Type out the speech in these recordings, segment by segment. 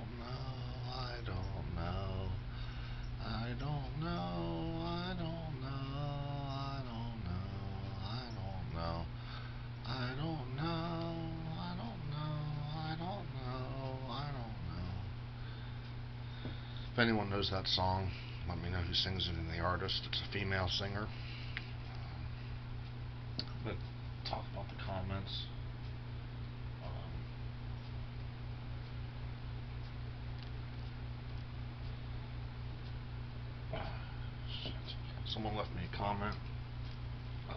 don't know, I don't know, I don't know, I don't know, I don't know, I don't know, I don't know, I don't know, I don't know, I don't know. If anyone knows that song, let me know who sings it and the artist. It's a female singer. But talk about the comments. Shit. Someone left me a comment. Uh,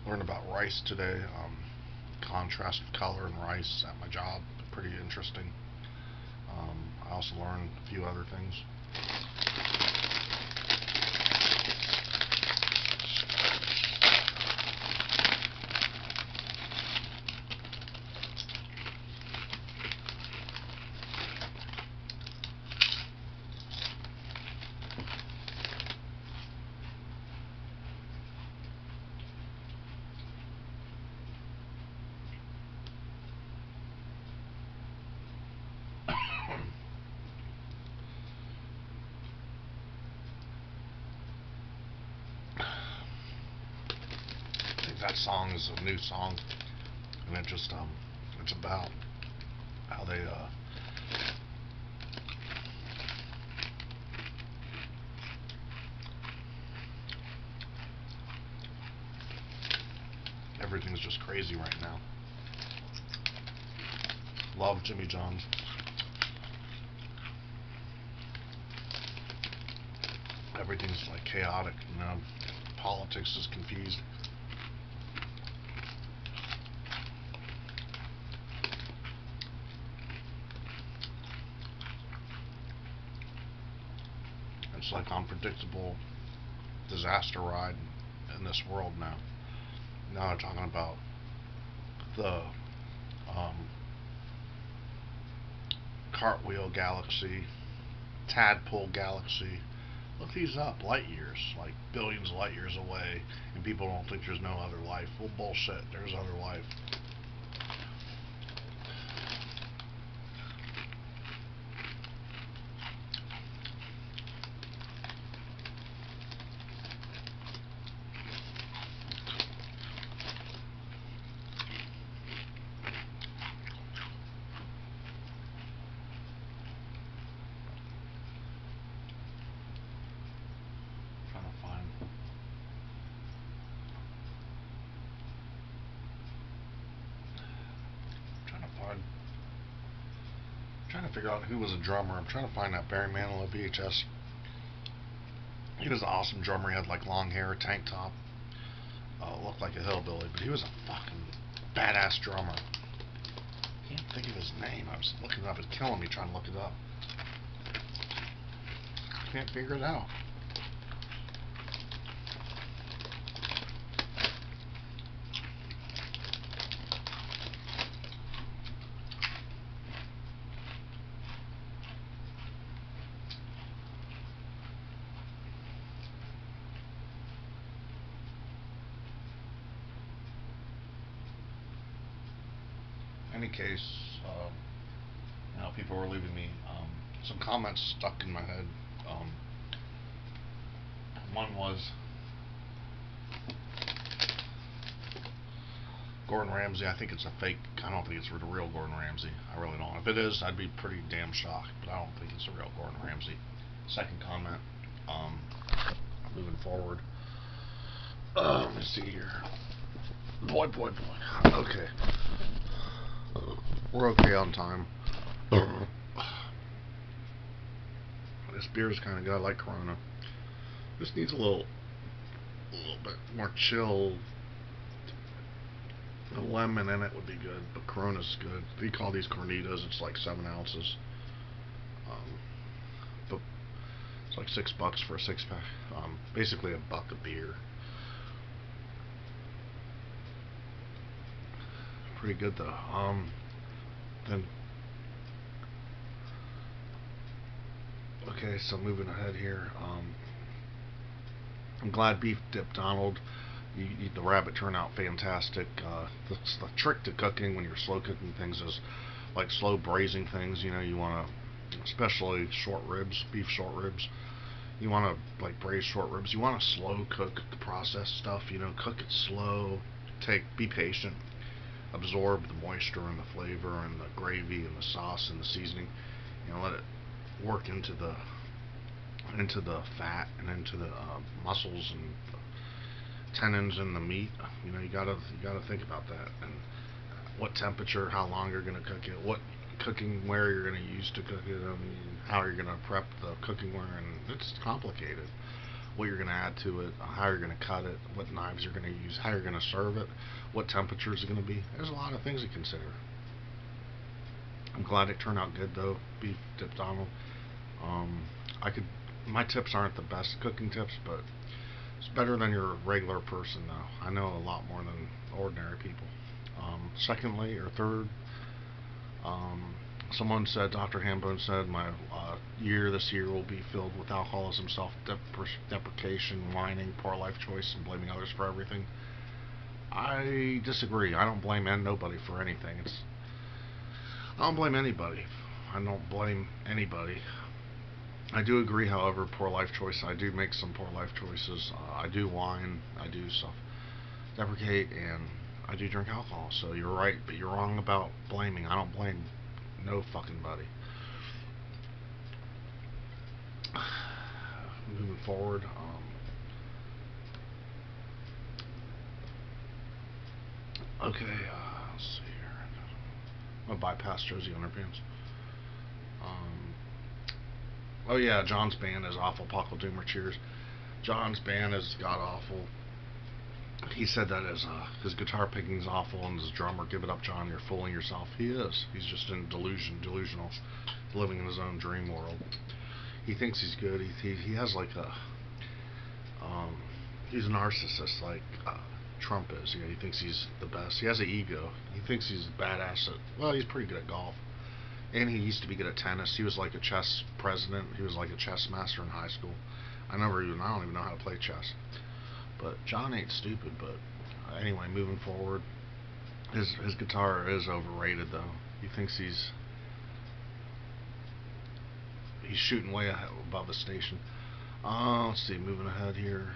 Learned about rice today. Contrast of color in rice at my job. Pretty interesting. I also learned a few other things. I think that song is a new song, and it's about how they everything's just crazy right now. Love Jimmy Jones. Everything's like chaotic, you know. Politics is confused. It's like unpredictable disaster ride in this world now. Now they're talking about the um, Cartwheel Galaxy, Tadpole Galaxy. Look these up. Light years, like billions of light years away, and people don't think there's no other life. Well, bullshit. There's other life. Trying to find. Trying to find. Trying to figure out who was a drummer. I'm trying to find that Barry Manilow VHS. He was an awesome drummer. He had like long hair, tank top. Looked like a hillbilly, but he was a fucking badass drummer. Can't think of his name. I was looking it up. It's killing me trying to look it up. Can't figure it out. In any case, people were leaving me some comments stuck in my head. Um, One was Gordon Ramsay. I think it's a fake. I don't think it's the real Gordon Ramsay. I really don't. If it is, I'd be pretty damn shocked. But I don't think it's the real Gordon Ramsay. Second comment. Um, Moving forward. Let me see here. Boy, boy, boy. Okay. We're okay on time. This beer is kind of good. I like Corona. This needs a little bit more chill. A lemon in it would be good, but Corona's good. We call these Cornitas. It's like 7 ounces. Um, but it's like $6 for a 6 pack. Basically a buck of beer. Pretty good though. Then Okay, so moving ahead here. I'm glad Beef Dip Donald. The rabbit turned out fantastic. The trick to cooking when you're slow cooking things is like slow braising things. You know, you want to, especially short ribs, beef short ribs. You want to like braise short ribs. You want to slow cook the processed stuff. You know, cook it slow. Be patient. Absorb the moisture and the flavor and the gravy and the sauce and the seasoning. You know, let it work into the fat and into the muscles and tendons in the meat. You know, you gotta think about that and what temperature, how long you're gonna cook it, what cooking ware you're gonna use to cook it, how you're gonna prep the cooking ware, and it's complicated. What you're gonna add to it, how you're gonna cut it, what knives you're gonna use, how you're gonna serve it, what temperatures are gonna be. There's a lot of things to consider. I'm glad it turned out good though, Beef Dip Donald. Um, I could. My tips aren't the best cooking tips, but it's better than your regular person, though. I know a lot more than ordinary people. Secondly, or third, um, someone said, Dr. Hambone said, my year this year will be filled with alcoholism, self-deprecation, whining, poor life choice, and blaming others for everything. I disagree. I don't blame nobody for anything. I don't blame anybody. I don't blame anybody. I do agree, however, poor life choice. I do make some poor life choices. I do whine. I do self-deprecate, and I do drink alcohol. So you're right, but you're wrong about blaming. I don't blame no fucking body. Moving forward, okay. Let's see here. I'm gonna bypass Josie Underpants. Um, oh yeah, John's band is awful. Paco Doomer cheers. John's band is god awful. He said that his guitar picking's awful, and his drummer, give it up, John. You're fooling yourself. He is. He's just in delusional, living in his own dream world. He thinks he's good. He has like a um, he's a narcissist like Trump is. You know, he thinks he's the best. He has an ego. He thinks he's badass at. Well, he's pretty good at golf, and he used to be good at tennis. He was like a chess president. He was like a chess master in high school. I don't even know how to play chess. But John ain't stupid. But anyway, moving forward, his guitar is overrated though. He thinks he's shooting way above his station. Let's see, moving ahead here.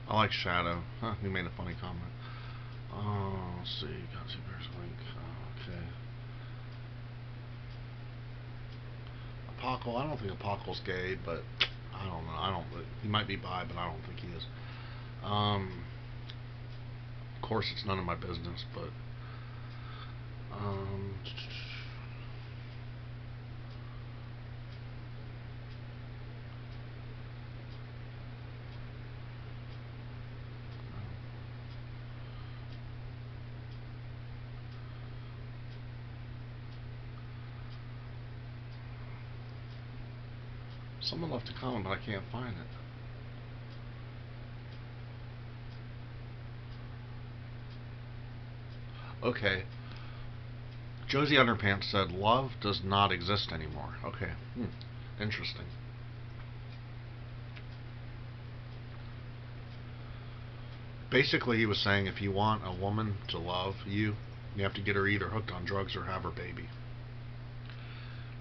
I like Shadow. Huh, he made a funny comment. Let's see, got two pairs of link. Okay. Apocal, I don't think Apocal's gay, but I don't know. He might be bi, but I don't think he is. Of course, it's none of my business, but um, someone left a comment, but I can't find it. Okay. Josie Underpants said, "Love does not exist anymore." Okay. Interesting. Basically, he was saying if you want a woman to love you, you have to get her either hooked on drugs or have her baby.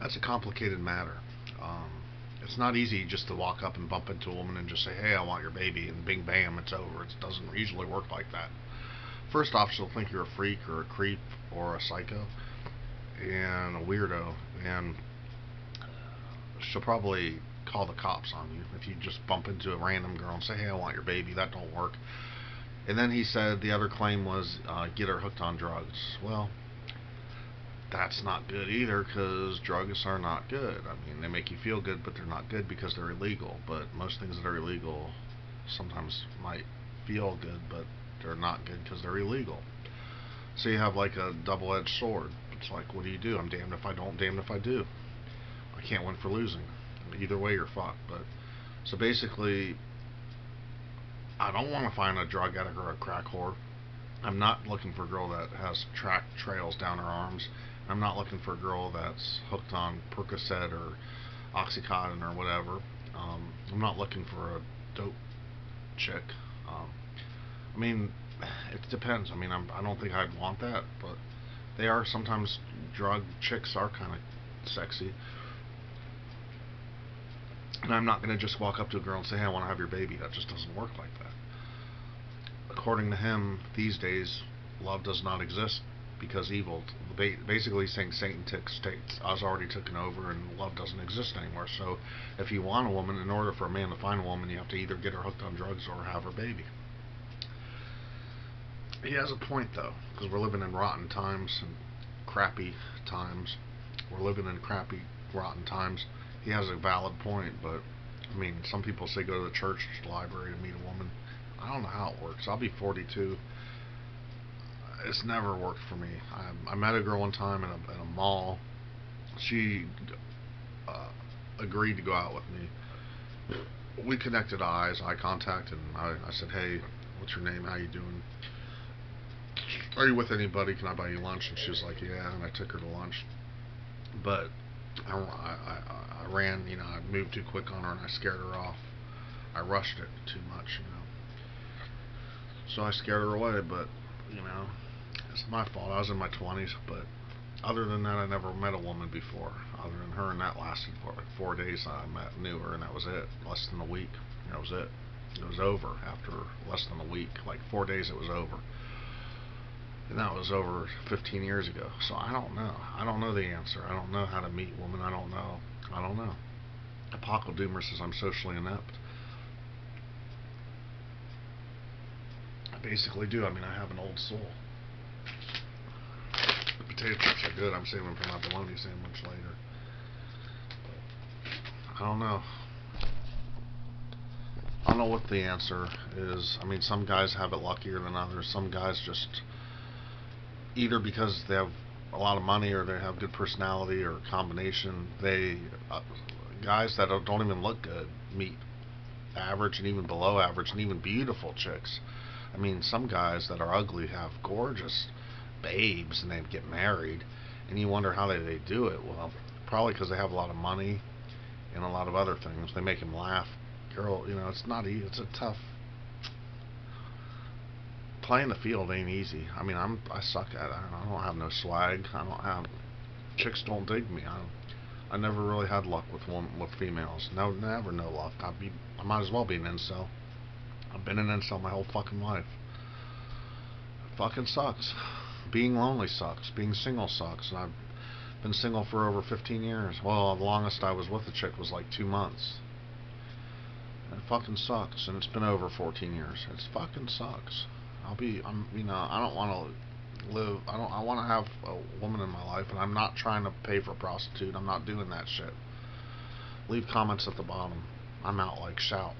That's a complicated matter. Um, it's not easy just to walk up and bump into a woman and just say, "Hey, I want your baby," and bing bam, it's over. It doesn't usually work like that. First off, she'll think you're a freak or a creep or a psycho and a weirdo, and she'll probably call the cops on you if you just bump into a random girl and say, "Hey, I want your baby." That don't work. And then he said the other claim was get her hooked on drugs. Well, that's not good either because drugs are not good. I mean, they make you feel good, but they're not good because they're illegal. But most things that are illegal sometimes might feel good, but they're not good because they're illegal. So you have like a double-edged sword. It's like, what do? I'm damned if I don't, damned if I do. I can't win for losing. Either way, you're fucked. But so basically, I don't want to find a drug addict or a crack whore. I'm not looking for a girl that has track trails down her arms. I'm not looking for a girl that's hooked on Percocet or Oxycontin or whatever. I'm not looking for a dope chick. Um, I mean, it depends. I mean, I don't think I'd want that, but they are sometimes drug chicks are kind of sexy. And I'm not going to just walk up to a girl and say, hey, I want to have your baby. That just doesn't work like that. According to him, these days, love does not exist because evil, basically saying Satan has already taken over and love doesn't exist anymore. So if you want a woman, in order for a man to find a woman, you have to either get her hooked on drugs or have her baby. He has a point though, because we're living in rotten times and crappy times. We're living in crappy, rotten times. He has a valid point, but I mean, some people say go to the church library to meet a woman. I don't know how it works. I'll be 42. It's never worked for me. I met a girl one time in a mall. She uh, agreed to go out with me. We connected eyes, eye contact, and I said, "Hey, what's your name? How you doing? Are you with anybody? Can I buy you lunch?" And she was like, "Yeah." And I took her to lunch, but I ran. I moved too quick on her, and I scared her off. I rushed it too much. So I scared her away, but you know, it's my fault. I was in my 20s, but other than that, I never met a woman before. Other than her, and that lasted for like 4 days. Knew her, and that was it. Less than a week. That was it. It was over after less than a week. Like 4 days, it was over. And that was over 15 years ago. So I don't know. I don't know the answer. I don't know how to meet women. I don't know. I don't know. Apocalypse Doomer says I'm socially inept. I basically do. I mean, I have an old soul. The potato chips are good. I'm saving them for my bologna sandwich later. But I don't know. I don't know what the answer is. I mean, some guys have it luckier than others. Some guys just either because they have a lot of money or they have good personality or a combination. Guys that don't even look good meet average and even below average and even beautiful chicks. I mean, some guys that are ugly have gorgeous babes and they get married, and you wonder how they do it. Well, probably because they have a lot of money and a lot of other things. They make him laugh. Girl, it's not easy. It's a tough playing the field ain't easy. I mean, I suck at it. I don't have no swag. I don't have chicks don't dig me. I never really had luck with females. No, never no luck. I might as well be an incel. I've been an incel my whole fucking life. It fucking sucks. Being lonely sucks. Being single sucks. And I've been single for over 15 years. Well, the longest I was with a chick was like 2 months. And it fucking sucks. And it's been over 14 years. It fucking sucks. I don't want to live. I want to have a woman in my life, and I'm not trying to pay for a prostitute. I'm not doing that shit. Leave comments at the bottom. I'm out like shout.